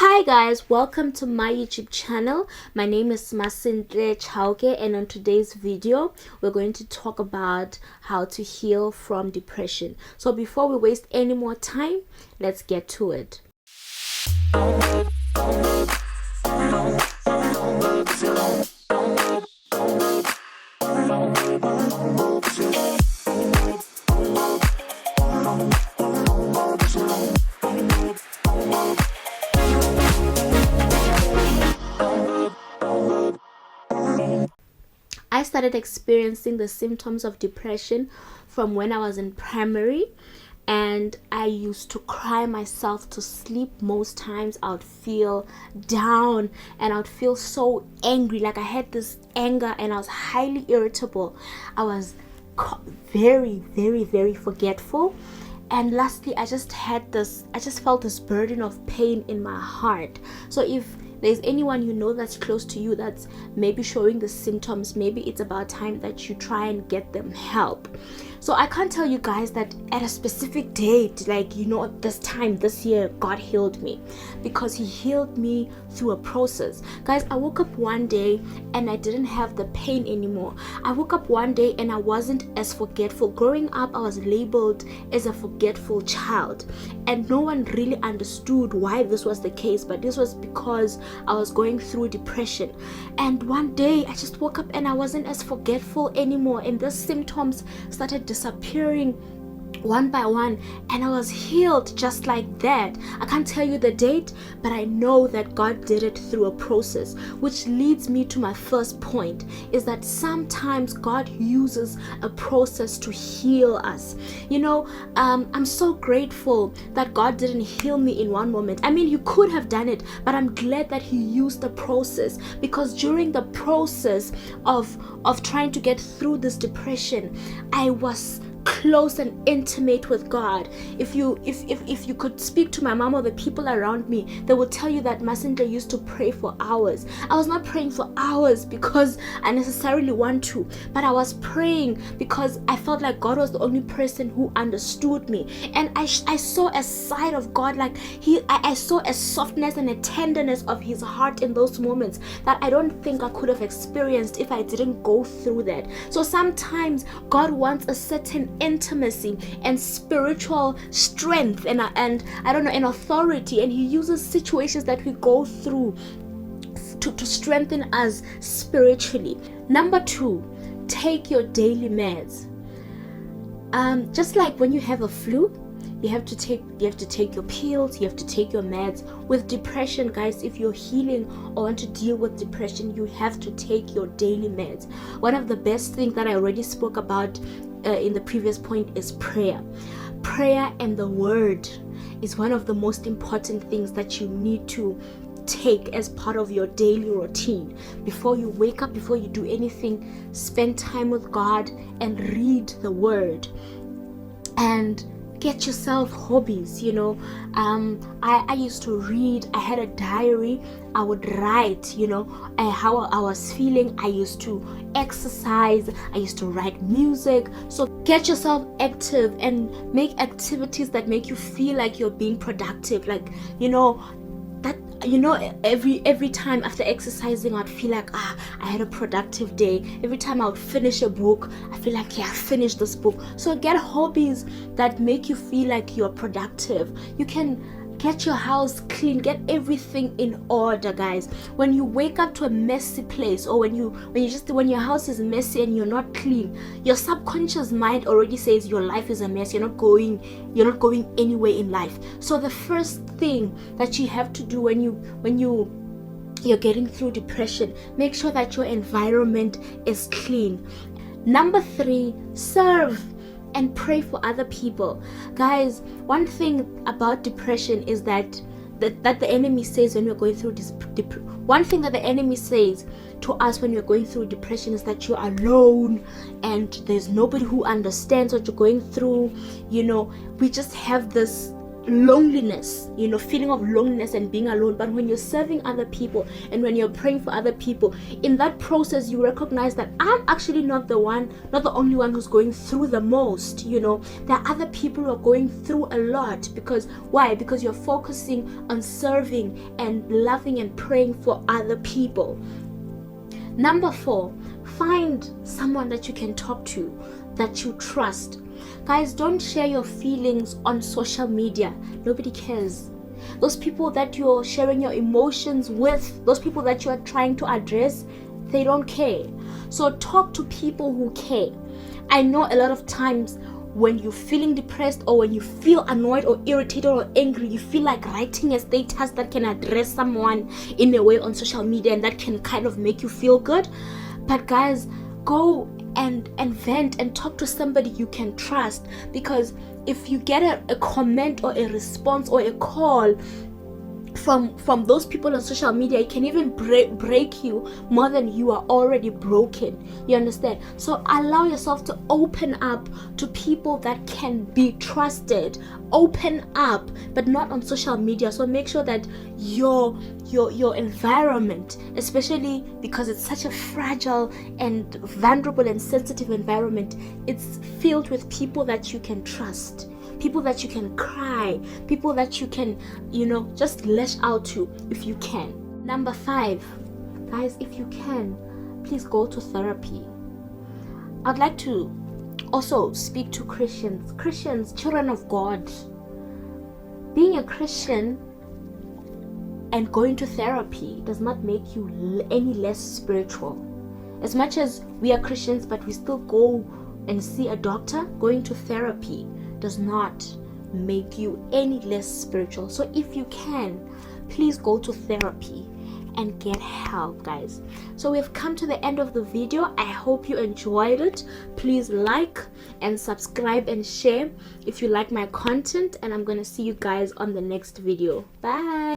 Hi guys, welcome to my YouTube channel. My name is Masintle Chauke, and on today's video we're going to talk about how to heal from depression. So before we waste any more time, let's get to it. I started experiencing the symptoms of depression from when I was in primary, and I used to cry myself to sleep. Most times I would feel down and I would feel so angry, like I had this anger and I was highly irritable. I was very forgetful. And lastly, I just felt this burden of pain in my heart. So if there's anyone you know that's close to you that's maybe showing the symptoms, maybe it's about time that you try and get them help. So I can't tell you guys that at a specific date, like, this time this year God healed me, because he healed me through a process. Guys, I woke up one day and I didn't have the pain anymore. I woke up one day and I wasn't as forgetful. Growing up, I was labeled as a forgetful child, and no one really understood why this was the case, but this was because I was going through depression. And one day I just woke up and I wasn't as forgetful anymore, and the symptoms started disappearing one by one, and I was healed just like that. I can't tell you the date, but I know that God did it through a process, which leads me to my first point, is that sometimes God uses a process to heal us. I'm so grateful that God didn't heal me in one moment. I mean, he could have done it, but I'm glad that he used the process, because during the process of trying to get through this depression, I was close and intimate with God. If you could speak to my mom or the people around me, they will tell you that Masintle used to pray for hours. I was not praying for hours because I necessarily want to, but I was praying because I felt like God was the only person who understood me. And I saw a side of God, like I saw a softness and a tenderness of his heart in those moments that I don't think I could have experienced if I didn't go through that. So sometimes God wants a certain intimacy and spiritual strength and I don't know, and authority, and he uses situations that we go through to strengthen us spiritually. Number 2, take your daily meds. Just like when you have a flu, you have to take your pills, you have to take your meds. With depression, guys, if you're healing or want to deal with depression, you have to take your daily meds. One of the best things that I already spoke about in the previous point is prayer. Prayer and the word is one of the most important things that you need to take as part of your daily routine. Before you wake up, before you do anything, spend time with God and read the word. And get yourself hobbies. I used to read. I had a diary. I would write how I was feeling. I used to exercise. I used to write music. So get yourself active and make activities that make you feel like you're being productive. Every time after exercising, I'd feel like I had a productive day. Every time I would finish a book, I feel like I finished this book. So get hobbies that make you feel like you're productive. You can get your house clean, get everything in order, guys. When you wake up to a messy place, or when your house is messy and you're not clean, your subconscious mind already says your life is a mess. You're not going anywhere in life. So the first thing that you have to do when you're getting through depression, make sure that your environment is clean. Number 3, serve and pray for other people. Guys, one thing about depression is that the enemy says when we're going through this one thing that the enemy says to us when we're going through depression is that you're alone and there's nobody who understands what you're going through. We just have this loneliness, feeling of loneliness and being alone. But when you're serving other people and when you're praying for other people, in that process you recognize that I'm actually not the only one who's going through the most. There are other people who are going through a lot. Because why? Because you're focusing on serving and loving and praying for other people. Number 4, find someone that you can talk to, that you trust. Guys, don't share your feelings on social media. Nobody cares. Those people that you're sharing your emotions with, those people that you are trying to address, they don't care. So talk to people who care. I know a lot of times when you're feeling depressed or when you feel annoyed or irritated or angry, you feel like writing a status that can address someone in a way on social media and that can kind of make you feel good. But guys, go and vent and talk to somebody you can trust. Because if you get a comment or a response or a call from those people on social media, it can even break you more than you are already broken. You understand? So allow yourself to open up to people that can be trusted. Open up, but not on social media. So make sure that your environment, especially because it's such a fragile and vulnerable and sensitive environment, it's filled with people that you can trust, people that you can cry, people that you can, just lash out to if you can. Number 5, guys, if you can, please go to therapy. I'd like to also speak to Christians, children of God. Being a Christian and going to therapy does not make you any less spiritual. As much as we are Christians, but we still go and see a doctor, going to therapy does not make you any less spiritual. So if you can, please go to therapy and get help, guys. So we've come to the end of the video. I hope you enjoyed it. Please like and subscribe and share if you like my content, and I'm gonna see you guys on the next video. Bye.